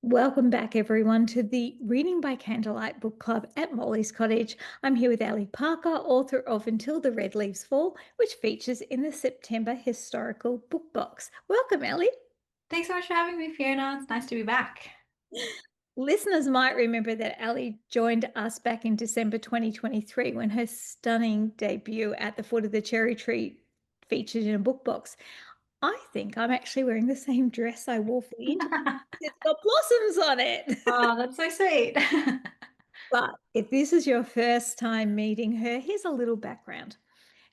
Welcome back, everyone, to the Reading by Candlelight book club at Molly's Cottage. I'm here with Alli Parker, author of Until the Red Leaves Fall, which features in the September historical book box. Welcome, Alli. Thanks so much for having me, Fiona. It's nice to be back. Listeners might remember that Alli joined us back in December 2023 when her stunning debut At the Foot of the Cherry Tree featured in a book box. I think I'm actually wearing the same dress I wore for the interview. It's got blossoms on it. Oh, that's so sweet. But if this is your first time meeting her, here's a little background.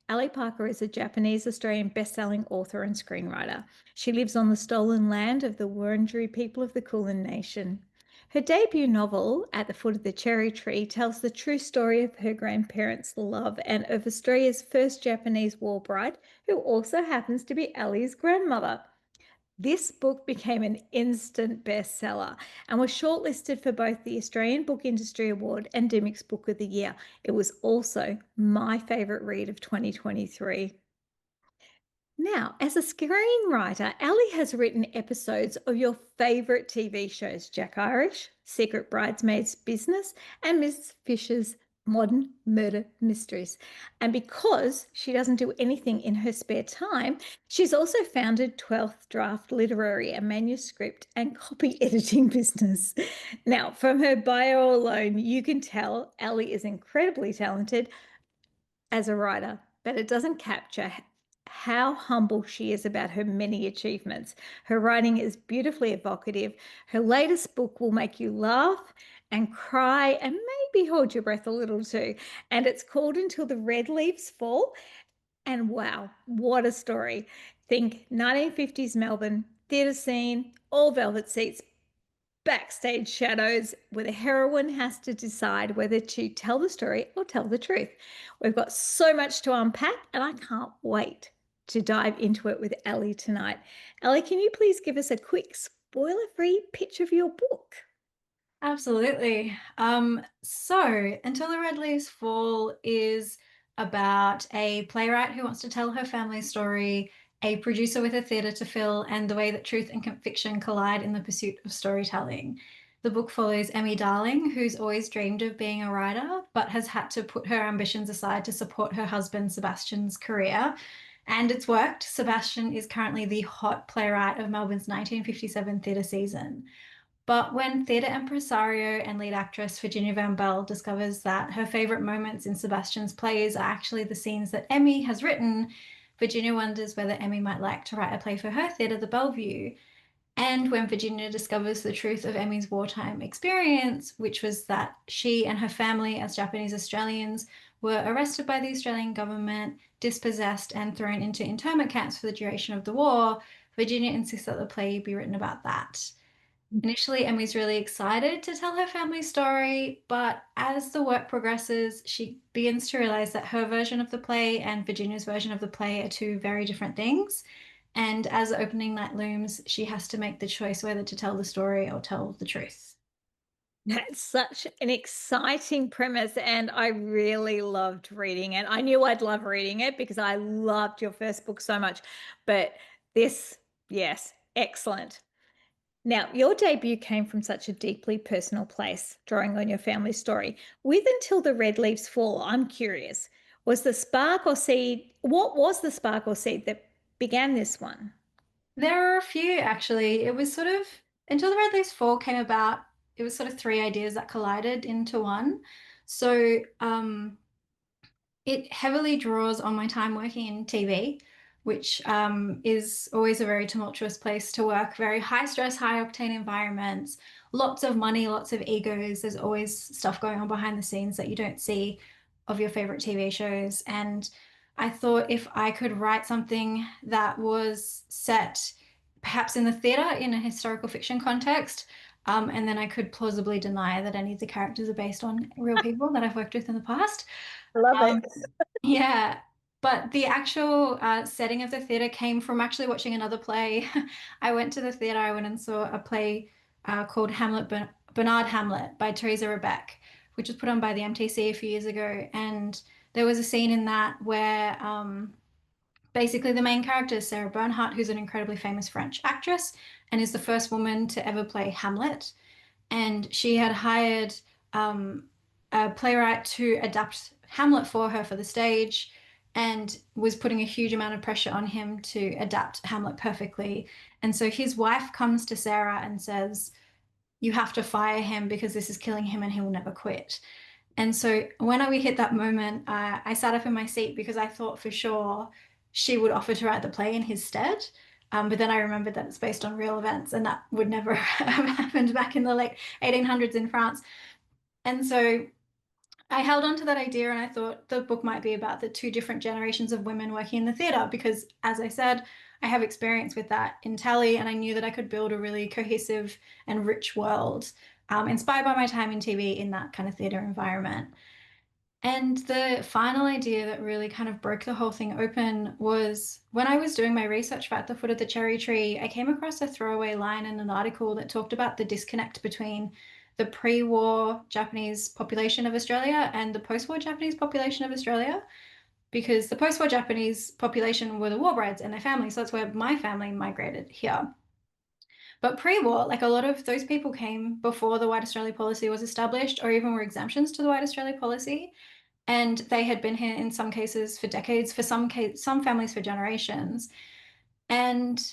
Alli Parker is a Japanese Australian best-selling author and screenwriter. She lives on the stolen land of the Wurundjeri people of the Kulin Nation. Her debut novel, At the Foot of the Cherry Tree, tells the true story of her grandparents' love and of Australia's first Japanese war bride, who also happens to be Alli's grandmother. This book became an instant bestseller and was shortlisted for both the Australian Book Industry Award and Dymocks Book of the Year. It was also my favourite read of 2023. Now, as a screenwriter, Alli has written episodes of your favourite TV shows Jack Irish, Secret Bridesmaids Business, and Miss Fisher's Modern Murder Mysteries. And because she doesn't do anything in her spare time, she's also founded 12th Draft Literary, a manuscript and copy editing business. Now, from her bio alone, you can tell Alli is incredibly talented as a writer, but it doesn't capture how humble she is about her many achievements. Her writing is beautifully evocative. Her latest book will make you laugh and cry and maybe hold your breath a little too. And it's called Until the Red Leaves Fall. And wow, what a story. Think 1950s Melbourne, theatre scene, all velvet seats, backstage shadows where the heroine has to decide whether to tell the story or tell the truth. We've got so much to unpack, and I can't wait to dive into it with Alli tonight. Alli, can you please give us a quick spoiler-free pitch of your book? Absolutely. So Until the Red Leaves Fall is about a playwright who wants to tell her family's story, a producer with a theatre to fill, and the way that truth and fiction collide in the pursuit of storytelling. The book follows Emmy Darling, who's always dreamed of being a writer, but has had to put her ambitions aside to support her husband Sebastian's career. And it's worked. Sebastian is currently the hot playwright of Melbourne's 1957 theatre season. But when theatre impresario and lead actress Virginia Van Bell discovers that her favourite moments in Sebastian's plays are actually the scenes that Emmy has written, Virginia wonders whether Emmy might like to write a play for her theatre, the Bellevue. And when Virginia discovers the truth of Emmy's wartime experience, which was that she and her family, as Japanese Australians, were arrested by the Australian government, dispossessed, and thrown into internment camps for the duration of the war, Virginia insists that the play be written about that. Initially, Emmy's really excited to tell her family story, but as the work progresses, she begins to realize that her version of the play and Virginia's version of the play are two very different things. And as the opening night looms, she has to make the choice whether to tell the story or tell the truth. That's such an exciting premise, and I really loved reading it. I knew I'd love reading it because I loved your first book so much. But this, yes, excellent. Now, your debut came from such a deeply personal place, drawing on your family story. With Until the Red Leaves Fall, I'm curious, what was the spark or seed that began this one? There are a few actually. It was sort of until the Red Leaves Fall came about, it was sort of three ideas that collided into one. So it heavily draws on my time working in TV, which is always a very tumultuous place to work, very high stress, high octane environments, lots of money, lots of egos. There's always stuff going on behind the scenes that you don't see of your favorite TV shows. And I thought if I could write something that was set perhaps in the theatre in a historical fiction context, and then I could plausibly deny that any of the characters are based on real people that I've worked with in the past. Love Um, it. yeah, but the actual setting of the theatre came from actually watching another play. I went to the theatre, I went and saw a play called Bernard Hamlet by Teresa Rebeck, which was put on by the MTC a few years ago. And there was a scene in that where Basically, the main character is Sarah Bernhardt, who's an incredibly famous French actress and is the first woman to ever play Hamlet. And she had hired um, a playwright to adapt Hamlet for her for the stage and was putting a huge amount of pressure on him to adapt Hamlet perfectly. And so his wife comes to Sarah and says, "You have to fire him because this is killing him and he will never quit." And so when we hit that moment, I sat up in my seat because I thought for sure she would offer to write the play in his stead. But then I remembered that it's based on real events, and that would never have happened back in the late 1800s in France. And so I held on to that idea, and I thought the book might be about the two different generations of women working in the theatre because, as I said, I have experience with that in Tally, and I knew that I could build a really cohesive and rich world inspired by my time in TV in that kind of theatre environment. And the final idea that really kind of broke the whole thing open was when I was doing my research for At the Foot of the Cherry Tree, I came across a throwaway line in an article that talked about the disconnect between the pre-war Japanese population of Australia and the post-war Japanese population of Australia. Because the post-war Japanese population were the war brides and their families, so that's where my family migrated here. But pre-war, like a lot of those people came before the White Australia policy was established, or even were exemptions to the White Australia policy. And they had been here in some cases for decades, for some families for generations. And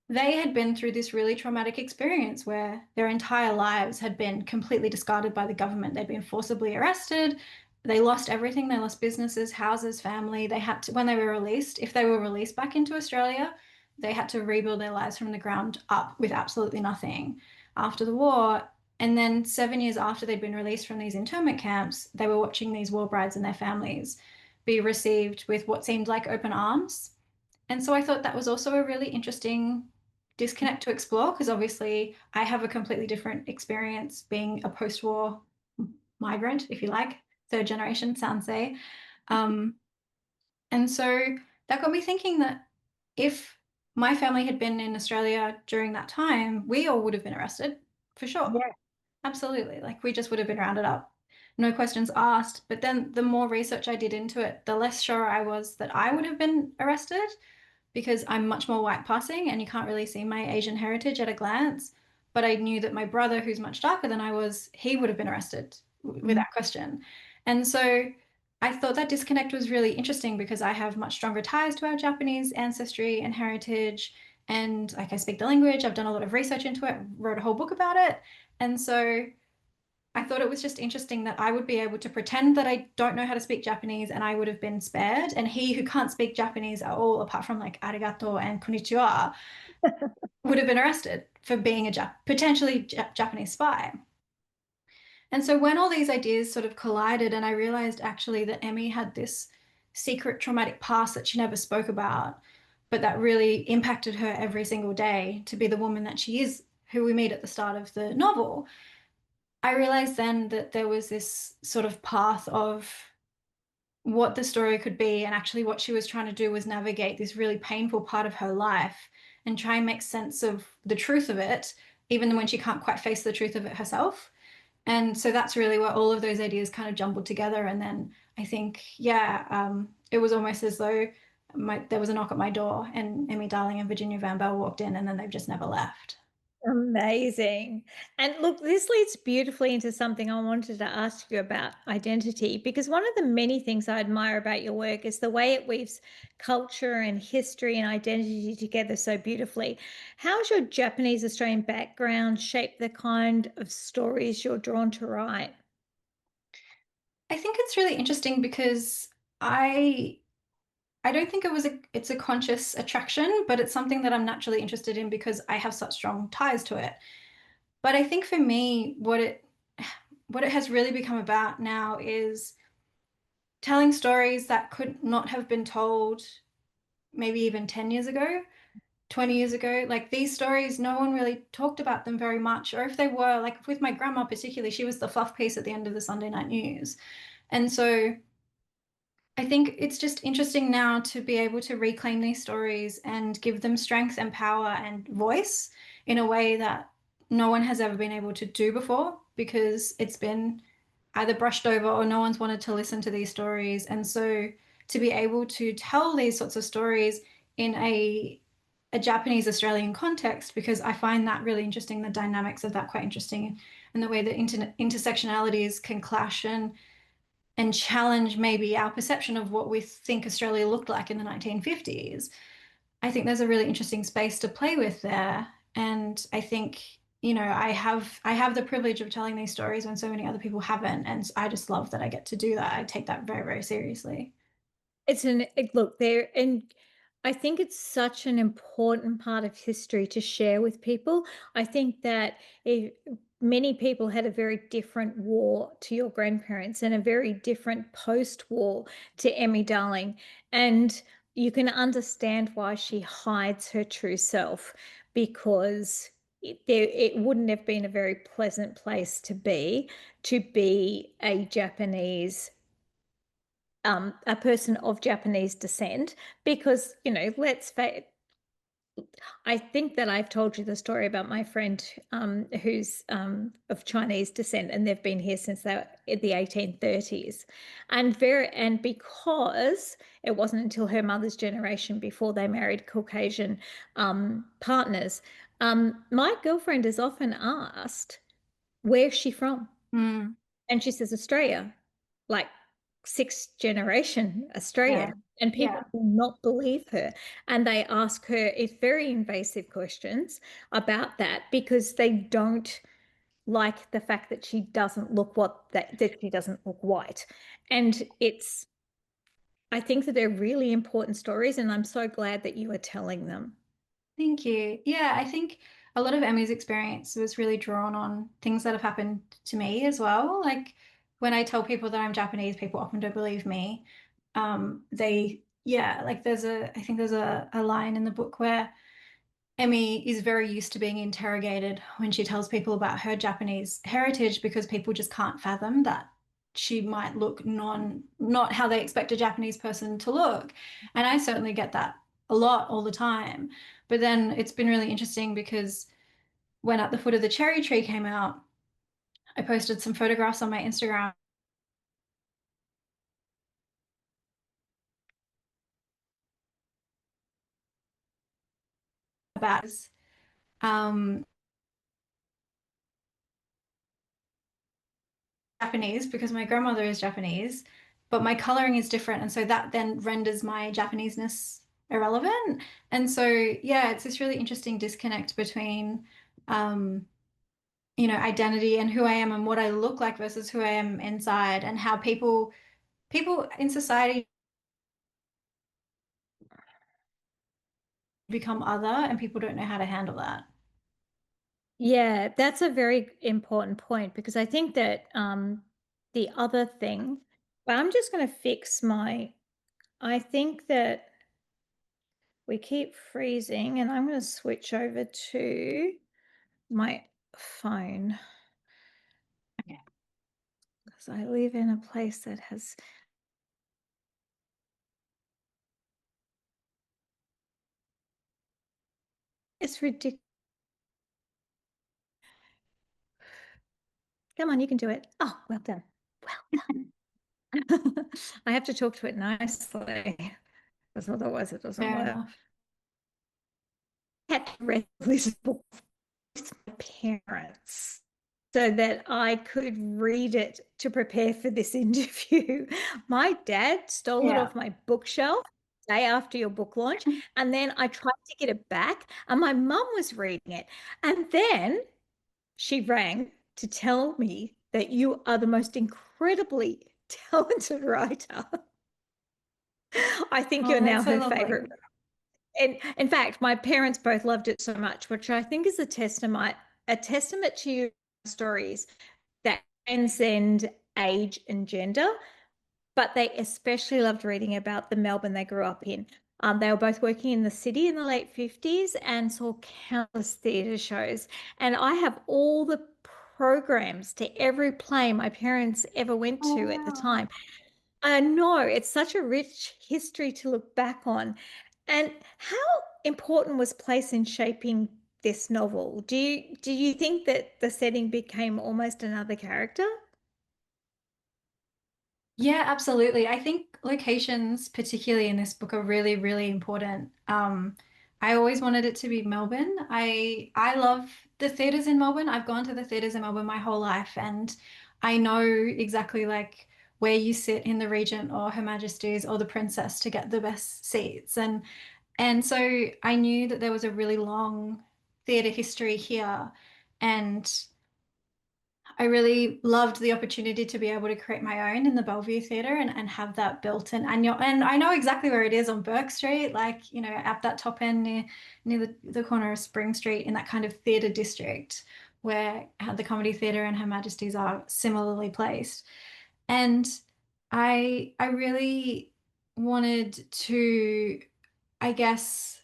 they had been through this really traumatic experience where their entire lives had been completely discarded by the government. They'd been forcibly arrested. They lost everything. They lost businesses, houses, family. They had to, when they were released, if they were released back into Australia, they had to rebuild their lives from the ground up with absolutely nothing after the war. And then 7 years after they'd been released from these internment camps, they were watching these war brides and their families be received with what seemed like open arms. And so I thought that was also a really interesting disconnect to explore because obviously I have a completely different experience being a post-war migrant, if you like, third generation Sansei. Um, and so that got me thinking that if my family had been in Australia during that time, we all would have been arrested for sure. Yeah. Absolutely. Like we just would have been rounded up. No questions asked. But then the more research I did into it, the less sure I was that I would have been arrested because I'm much more white passing and you can't really see my Asian heritage at a glance. But I knew that my brother, who's much darker than I was, he would have been arrested Mm. without question. And so I thought that disconnect was really interesting because I have much stronger ties to our Japanese ancestry and heritage. And like I speak the language, I've done a lot of research into it, wrote a whole book about it. And so I thought it was just interesting that I would be able to pretend that I don't know how to speak Japanese and I would have been spared. And he who can't speak Japanese at all, apart from like arigato and konnichiwa, would have been arrested for being a potentially Japanese spy. And so when all these ideas sort of collided, and I realized actually that Emmy had this secret traumatic past that she never spoke about, but that really impacted her every single day to be the woman that she is, who we meet at the start of the novel. I realized then that there was this sort of path of what the story could be, and actually what she was trying to do was navigate this really painful part of her life and try and make sense of the truth of it, even when she can't quite face the truth of it herself. And so that's really where all of those ideas kind of jumbled together. And then I think, yeah, it was almost as though there was a knock at my door, and Emmy Darling and Virginia Van Bell walked in, and then they've just never left. Amazing. And look, this leads beautifully into something I wanted to ask you about identity, because one of the many things I admire about your work is the way it weaves culture and history and identity together so beautifully. How has your Japanese Australian background shaped the kind of stories you're drawn to write? I think it's really interesting because I I don't think it's a conscious attraction, but it's something that I'm naturally interested in because I have such strong ties to it. But I think for me, what it has really become about now is telling stories that could not have been told maybe even 10 years ago, 20 years ago. Like these stories, no one really talked about them very much. Or if they were, like with my grandma particularly, she was the fluff piece at the end of the Sunday night news. And so I think it's just interesting now to be able to reclaim these stories and give them strength and power and voice in a way that no one has ever been able to do before because it's been either brushed over or no one's wanted to listen to these stories. And so to be able to tell these sorts of stories in a Japanese Australian context, because I find that really interesting, the dynamics of that quite interesting, and the way that intersectionalities can clash and challenge maybe our perception of what we think Australia looked like in the 1950s. I think there's a really interesting space to play with there. And I think, I have the privilege of telling these stories when so many other people haven't. And I just love that I get to do that. I take that very, very seriously. Look there, and I think it's such an important part of history to share with people. I think that if many people had a very different war to your grandparents and a very different post-war to Emmy Darling, and you can understand why she hides her true self because it wouldn't have been a very pleasant place to be a person of Japanese descent, because, let's face I think that I've told you the story about my friend who's of Chinese descent, and they've been here since they were in the 1830s. And because it wasn't until her mother's generation before they married Caucasian partners, my girlfriend is often asked, where's she from? Mm, And she says, Australia, like sixth generation yeah. Australian. And Yeah. people will not believe her. And they ask her if very invasive questions about that because they don't like the fact that she doesn't look that she doesn't look white. And I think that they're really important stories, and I'm so glad that you are telling them. Thank you. Yeah, I think a lot of Emmy's experience was really drawn on things that have happened to me as well. Like when I tell people that I'm Japanese, people often don't believe me. Like I think there's a line in the book where Emmy is very used to being interrogated when she tells people about her Japanese heritage, because people just can't fathom that she might look not how they expect a Japanese person to look. And I certainly get that a lot all the time. But then it's been really interesting because when At the Foot of the Cherry Tree came out, I posted some photographs on my Instagram about um, Japanese, because my grandmother is Japanese, but my coloring is different. And so that then renders my Japaneseness irrelevant. And so, yeah, it's this really interesting disconnect between, um, identity and who I am and what I look like versus who I am inside, and how people in society become other and people don't know how to handle that. Yeah, that's a very important point because I think that the other thing, well, I'm just going to I think that we keep freezing, and I'm going to switch over to my phone Okay. because I live in a place that it's ridiculous. Come on, you can do it. Oh, well done. Well done. I have to talk to it nicely because otherwise it doesn't Fair work. enough. I had to read this book with my parents so that I could read it to prepare for this interview. My dad stole it Yeah. off my bookshelf day after your book launch, and then I tried to get it back, and my mum was reading it. And then she rang to tell me that you are the most incredibly talented writer. I think Oh, you're now that's so her lovely. favorite. And in fact, my parents both loved it so much, which I think is a testament to your stories that transcend age and gender. But they especially loved reading about the Melbourne they grew up in. They were both working in the city in the late 50s and saw countless theatre shows. And I have all the programs to every play my parents ever went Oh, to at the wow. time. I know it's such a rich history to look back on. And how important was place in shaping this novel? Do you think that the setting became almost another character? Yeah, absolutely. I think locations, particularly in this book, are really, really important. I always wanted it to be Melbourne. I love the theatres in Melbourne. I've gone to the theatres in Melbourne my whole life, and I know exactly like where you sit in the Regent or Her Majesty's or the Princess to get the best seats. And so I knew that there was a really long theatre history here, and I really loved the opportunity to be able to create my own in the Bellevue Theatre and have that built in. And I know exactly where it is on Burke Street, like, you know, at that top end near the corner of Spring Street in that kind of theatre district where the Comedy Theatre and Her Majesty's are similarly placed. And I really wanted to, I guess,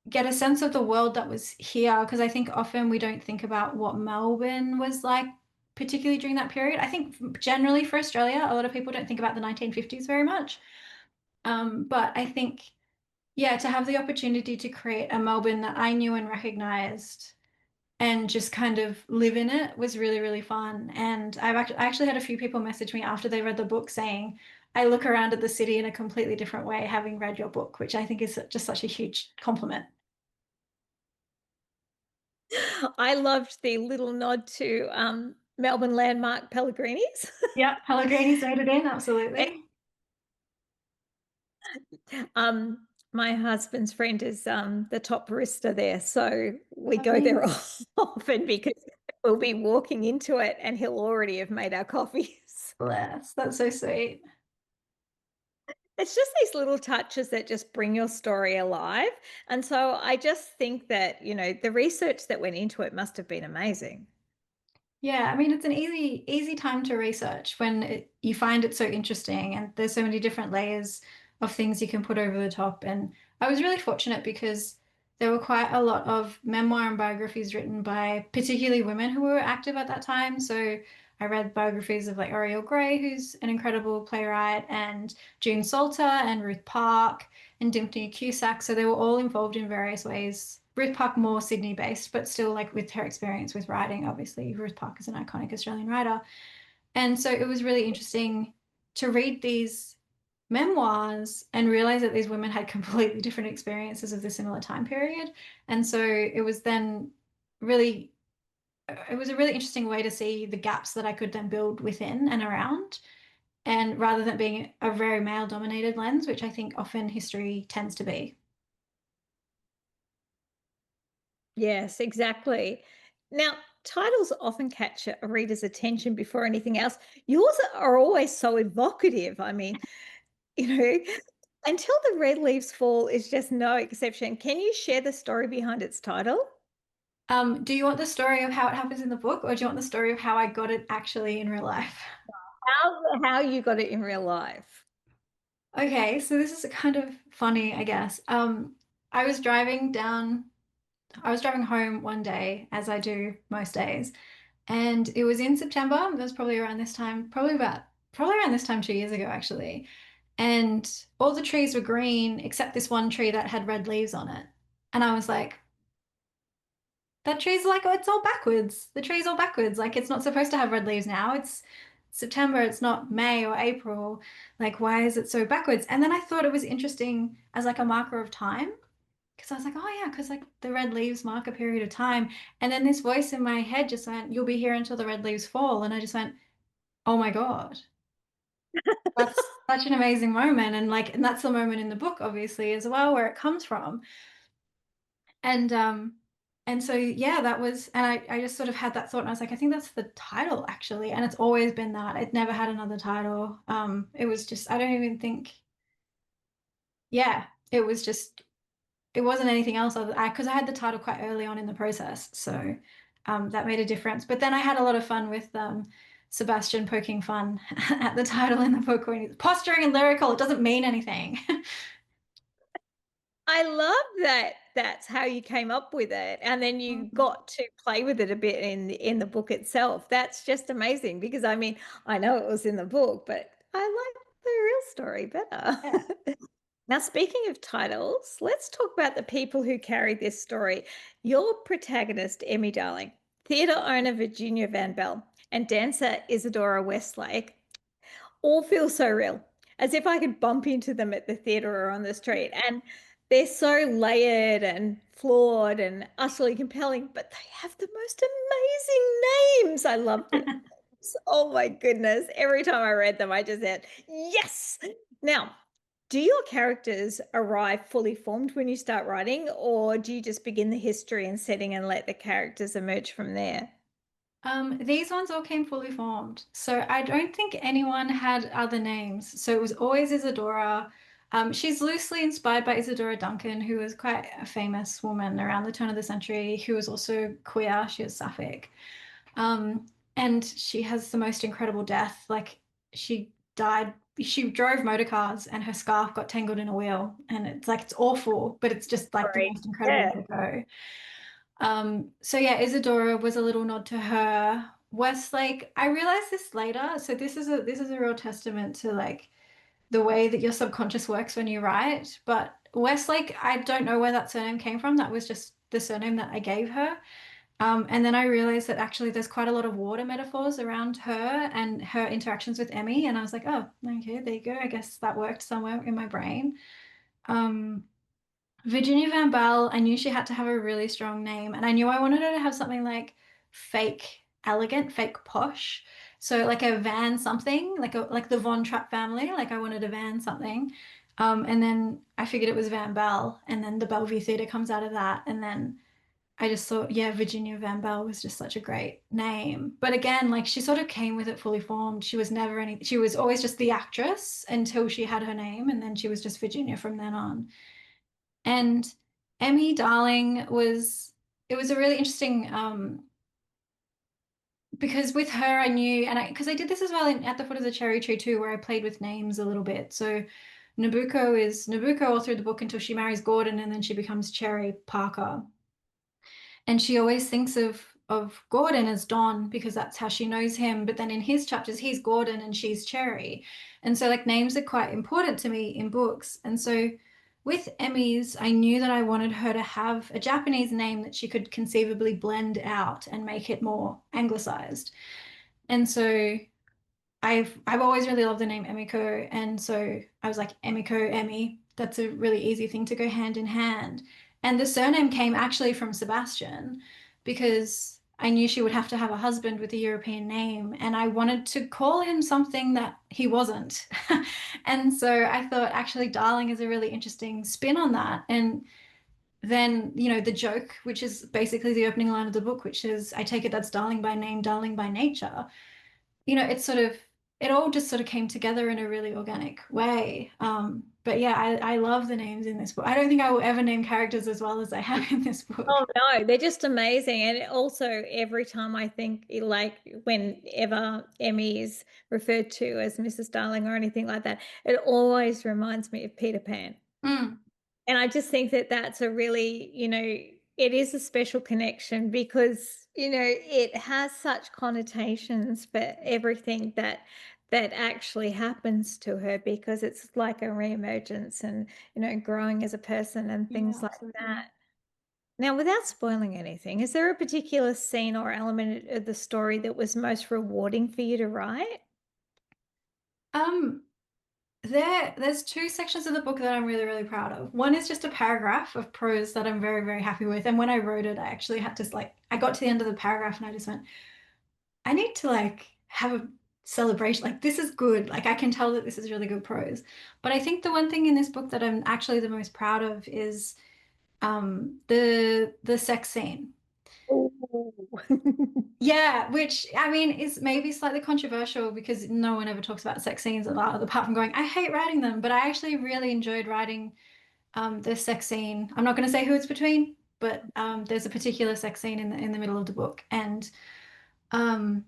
get a sense of the world that was here because I think often we don't think about what Melbourne was like, particularly during that period. I think generally for Australia, a lot of people don't think about the 1950s very much. But I think, yeah, to have the opportunity to create a Melbourne that I knew and recognized and just kind of live in it was really, really fun. And I actually had a few people message me after they read the book saying, I look around at the city in a completely different way having read your book, which I think is just such a huge compliment. I loved the little nod to Melbourne landmark Pellegrini's. Yeah, Pellegrini's made it in, absolutely. My husband's friend is the top barista there, so we go there Amazing. often because we'll be walking into it and he'll already have made our coffees. Bless. That's so sweet. It's just these little touches that just bring your story alive. And so I just think that, the research that went into it must have been amazing. Yeah, I mean, it's an easy time to research when you find it so interesting and there's so many different layers of things you can put over the top. And I was really fortunate because there were quite a lot of memoir and biographies written by particularly women who were active at that time. So I read biographies of like Oriole Gray, who's an incredible playwright, and June Salter and Ruth Park and Dimity Cusack. So they were all involved in various ways. Ruth Park more Sydney based, but still like with her experience with writing, obviously. Ruth Park is an iconic Australian writer. And so it was really interesting to read these memoirs and realize that these women had completely different experiences of the similar time period. And so really, it was a really interesting way to see the gaps that I could then build within and around. And rather than being a very male dominated lens, which I think often history tends to be. Yes, exactly. Now, titles often catch a reader's attention before anything else. Yours are always so evocative. I mean, you know, Until the Red Leaves Fall is just no exception. Can you share the story behind its title? Do you want the story of how it happens in the book, or do you want the story of how I got it actually in real life? How you got it in real life? Okay, so this is kind of funny, I guess. I was driving down, I was driving home one day, as I do most days, and it was in September. It was probably around this time, probably around this time 2 years ago, actually. And all the trees were green except this one tree that had red leaves on it. And I was like, that tree's like, oh, it's all backwards. The tree's all backwards. Like, it's not supposed to have red leaves now. It's September, it's not May or April. Like, why is it so backwards? And then I thought it was interesting as like a marker of time. Because I was like, oh yeah, because like the red leaves mark a period of time. And then this voice in my head just went, you'll be here until the red leaves fall. And I just went, oh my God, that's such an amazing moment. And that's the moment in the book, obviously, as well, where it comes from. And so yeah, that was and I just sort of had that thought and I was like, I think that's the title actually. And it's always been that. It never had another title. It was just I don't even think yeah, it was just it wasn't anything else other because I had the title quite early on in the process. So that made a difference. But then I had a lot of fun with Sebastian poking fun at the title in the book when he's posturing and lyrical. It doesn't mean anything. I love that that's how you came up with it. And then you got to play with it a bit in the book itself. That's just amazing because I mean, I know it was in the book, but I like the real story better. Yeah. Now, speaking of titles, let's talk about the people who carried this story. Your protagonist, Emmy Darling, theatre owner Virginia Van Bell, and dancer Isadora Westlake all feel so real, as if I could bump into them at the theater or on the street. And they're so layered and flawed and utterly compelling, but they have the most amazing names. I love them. Oh my goodness. Every time I read them, I just said, yes. Now, do your characters arrive fully formed when you start writing, or do you just begin the history and setting and let the characters emerge from there? These ones all came fully formed. So I don't think anyone had other names. So it was always Isadora. She's loosely inspired by Isadora Duncan, who was quite a famous woman around the turn of the century, who was also queer. She was Sapphic. Um, and she has the most incredible death. Like she died, she drove motor cars and her scarf got tangled in a wheel. And it's like, it's awful, but it's just like the Sorry. most incredible Yeah. way to go. So yeah, Isadora was a little nod to her. Westlake, I realized this later. So this is a real testament to like the way that your subconscious works when you write. But Westlake, I don't know where that surname came from. That was just the surname that I gave her. And then I realized that actually there's quite a lot of water metaphors around her and her interactions with Emmy. And I was like, oh, okay, there you go. I guess that worked somewhere in my brain. Um, Virginia Van Bell, I knew she had to have a really strong name, and I knew I wanted her to have something like fake elegant, fake posh. So like a Van something, like the Von Trapp family, like I wanted a Van something. And then I figured it was Van Bell, and then the Bellevue Theatre comes out of that, and then I just thought, yeah, Virginia Van Bell was just such a great name. But again, like she sort of came with it fully formed. She was never any, she was always just the actress until she had her name, and then she was just Virginia from then on. And Emmy Darling was it was a really interesting because with her I knew and I because I did this as well at the foot of the cherry tree too, where I played with names a little bit. So Nabucco is Nabucco all through the book until she marries Gordon and then she becomes Cherry Parker. And she always thinks of Gordon as Don because that's how she knows him. But then in his chapters, he's Gordon and she's Cherry. And so like names are quite important to me in books. And so with Emmy's, I knew that I wanted her to have a Japanese name that she could conceivably blend out and make it more anglicized. And so I've always really loved the name Emiko, and so I was like Emiko, Emmy. That's a really easy thing to go hand in hand. And the surname came actually from Sebastian because I knew she would have to have a husband with a European name, and I wanted to call him something that he wasn't. And so I thought actually Darling is a really interesting spin on that. And then, the joke, which is basically the opening line of the book, which is, I take it that's darling by name, darling by nature. It's sort of it all just sort of came together in a really organic way. But yeah, I love the names in this book. I don't think I will ever name characters as well as I have in this book. Oh no, they're just amazing. And also every time I think like whenever Emmy is referred to as Mrs. Darling or anything like that, it always reminds me of Peter Pan. Mm, And I just think that that's a really, it is a special connection because, it has such connotations for everything that actually happens to her because it's like a reemergence and, growing as a person and yeah, things like absolutely. that. Now, without spoiling anything, is there a particular scene or element of the story that was most rewarding for you to write? Um, there's two sections of the book that I'm really, really proud of. One is just a paragraph of prose that I'm very, very happy with. And when I wrote it, I actually had to like, I got to the end of the paragraph and I just went, I need to like have a celebration. Like this is good. Like I can tell that this is really good prose. But I think the one thing in this book that I'm actually the most proud of is the sex scene. Ooh. Yeah, which I mean is maybe slightly controversial because no one ever talks about sex scenes apart from going, I hate writing them, but I actually really enjoyed writing the sex scene. I'm not going to say who it's between, but there's a particular sex scene in the middle of the book, and um,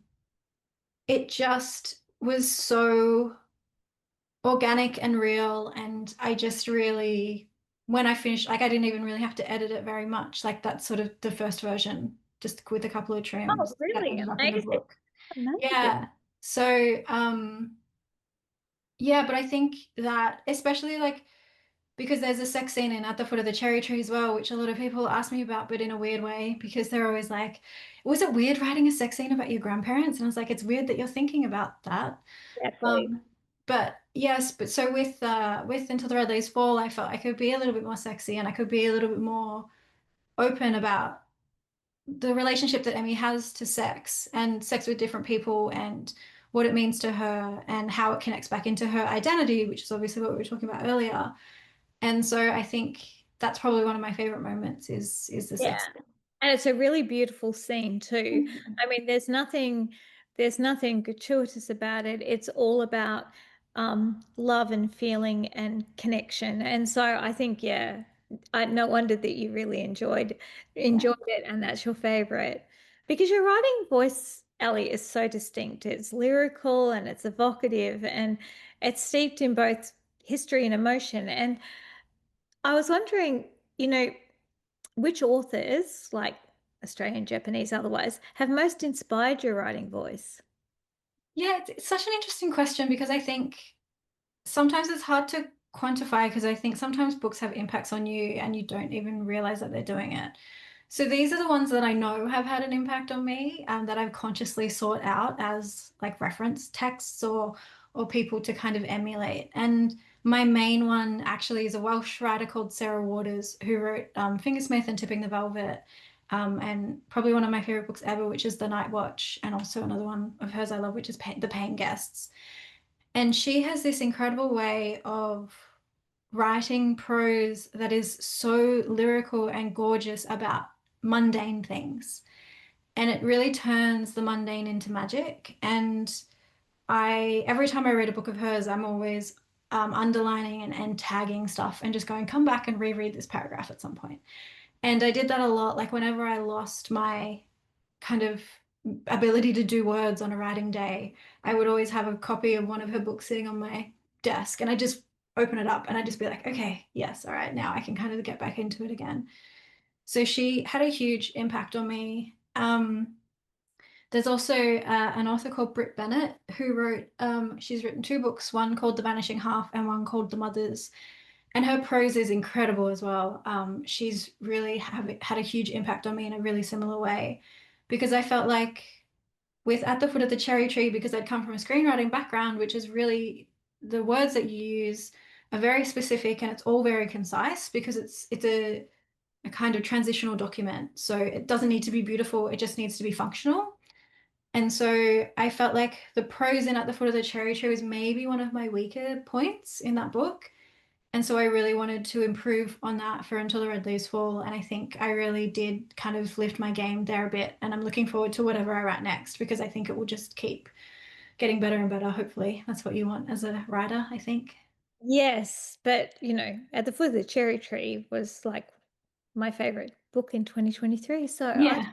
it just was so organic and real, and I just really, when I finished, like I didn't even really have to edit it very much. Like that's sort of the first version, just with a couple of Oh, trims that really? ended up in the Amazing. book. Amazing. Yeah. So, yeah, but I think that especially like because there's a sex scene in At the Foot of the Cherry Tree as well, which a lot of people ask me about, but in a weird way, because they're always like, was it weird writing a sex scene about your grandparents? And I was like, it's weird that you're thinking about that. Exactly. But yes, but so with Until the Red Leaves Fall, I felt I could be a little bit more sexy and I could be a little bit more open about the relationship that Emmy has to sex and sex with different people and what it means to her and how it connects back into her identity, which is obviously what we were talking about earlier. And so I think that's probably one of my favorite moments is the Yeah. sex. And it's a really beautiful scene too. I mean, there's nothing gratuitous about it. It's all about love and feeling and connection. And so I think, yeah, no wonder that you really Yeah. enjoyed it, and that's your favorite. Because your writing voice, Ellie, is so distinct. It's lyrical and it's evocative and it's steeped in both history and emotion. And I was wondering, you know, which authors, like Australian, Japanese, otherwise, have most inspired your writing voice? Yeah, it's such an interesting question because I think sometimes it's hard to quantify because I think sometimes books have impacts on you and you don't even realize that they're doing it. So these are the ones that I know have had an impact on me, that I've consciously sought out as like reference texts or people to kind of emulate. And my main one actually is a Welsh writer called Sarah Waters who wrote Fingersmith and Tipping the Velvet, and probably one of my favorite books ever, which is The Night Watch, and also another one of hers I love, which is The Paying Guests. And she has this incredible way of writing prose that is so lyrical and gorgeous about mundane things. And it really turns the mundane into magic. And every time I read a book of hers, I'm always underlining and tagging stuff and just going, come back and reread this paragraph at some point. And I did that a lot. Like whenever I lost my kind of ability to do words on a writing day, I would always have a copy of one of her books sitting on my desk and I just open it up and I just be like, okay, yes, all right, now I can kind of get back into it again. So she had a huge impact on me. There's also an author called Britt Bennett who wrote, she's written two books, one called The Vanishing Half and one called The Mothers. And her prose is incredible as well. She's really had a huge impact on me in a really similar way because I felt like with At the Foot of the Cherry Tree, because I'd come from a screenwriting background, which is really the words that you use are very specific and it's all very concise because it's a kind of transitional document. So it doesn't need to be beautiful, it just needs to be functional. And so I felt like the prose in At the Foot of the Cherry Tree was maybe one of my weaker points in that book. And so I really wanted to improve on that for Until the Red Leaves Fall. And I think I really did kind of lift my game there a bit. And I'm looking forward to whatever I write next because I think it will just keep getting better and better, hopefully. That's what you want as a writer, I think. Yes, but At the Foot of the Cherry Tree was like my favorite book in 2023. So I Yeah.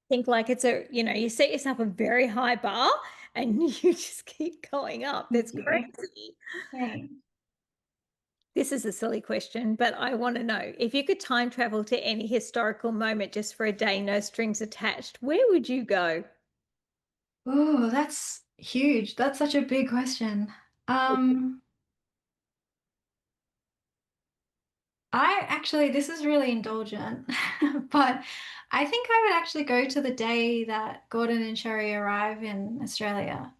think like you set yourself a very high bar and you just keep going up. Thank That's you. crazy. Thanks. This is a silly question, but I want to know if you could time travel to any historical moment just for a day, no strings attached, where would you go? Oh, that's huge. That's such a big question. Um, this is really indulgent, but I think I would actually go to the day that Gordon and Sherry arrive in Australia.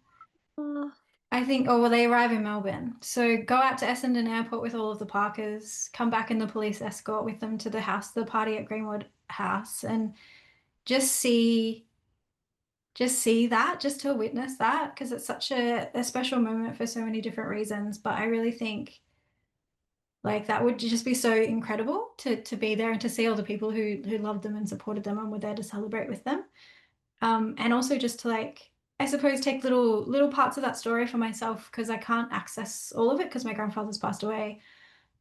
Oh, I think, oh, well, they arrive in Melbourne. So go out to Essendon Airport with all of the Parkers, come back in the police escort with them to the house, the party at Greenwood House, and just see, just see that, just to witness that, because it's such a special moment for so many different reasons. But I really think like that would just be so incredible to be there and to see all the people who loved them and supported them and were there to celebrate with them. And also just to like, I suppose, take little parts of that story for myself because I can't access all of it because my grandfather's passed away.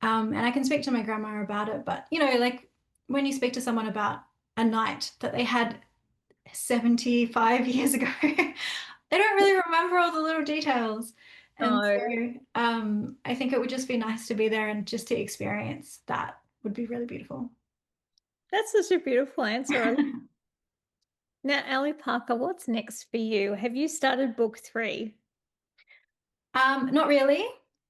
And I can speak to my grandma about it, but like when you speak to someone about a night that they had 75 years ago, they don't really remember all the little details. And no, so I think it would just be nice to be there and just to experience that would be really beautiful. that's such a beautiful answer. Now, Allie Parker, what's next for you? Have you started book three? Not really.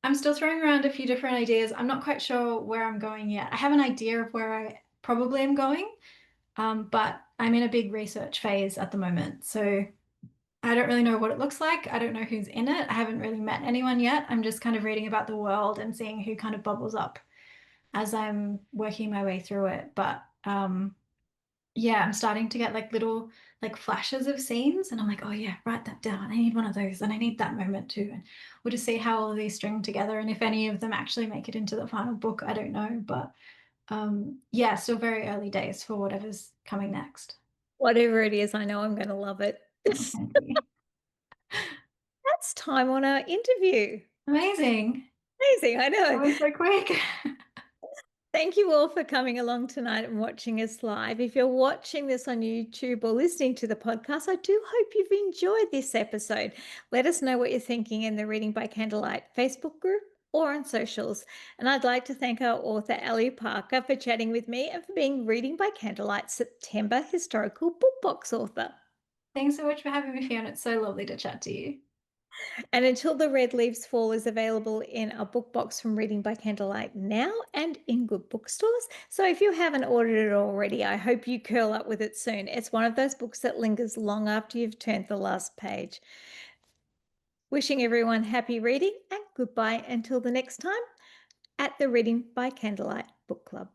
I'm still throwing around a few different ideas. I'm not quite sure where I'm going yet. I have an idea of where I probably am going, but I'm in a big research phase at the moment. So I don't really know what it looks like. I don't know who's in it. I haven't really met anyone yet. I'm just kind of reading about the world and seeing who kind of bubbles up as I'm working my way through it. But yeah, I'm starting to get like little like flashes of scenes, and I'm like, oh yeah, write that down. I need one of those, and I need that moment too. And we'll just see how all of these string together, and if any of them actually make it into the final book, I don't know. But yeah, still very early days for whatever's coming next. Whatever it is, I know I'm going to love it. Oh, thank you. That's time on our interview. Amazing. Amazing, I That know. was so quick. Thank you all for coming along tonight and watching us live. If you're watching this on YouTube or listening to the podcast, I do hope you've enjoyed this episode. Let us know what you're thinking in the Reading by Candlelight Facebook group or on socials. And I'd like to thank our author, Alli Parker, for chatting with me and for being Reading by Candlelight September Historical Book Box author. Thanks so much for having me, Fiona. It's so lovely to chat to you. And Until the Red Leaves Fall is available in a book box from Reading by Candlelight now and in good bookstores. So if you haven't ordered it already, I hope you curl up with it soon. It's one of those books that lingers long after you've turned the last page. Wishing everyone happy reading and goodbye until the next time at the Reading by Candlelight Book Club.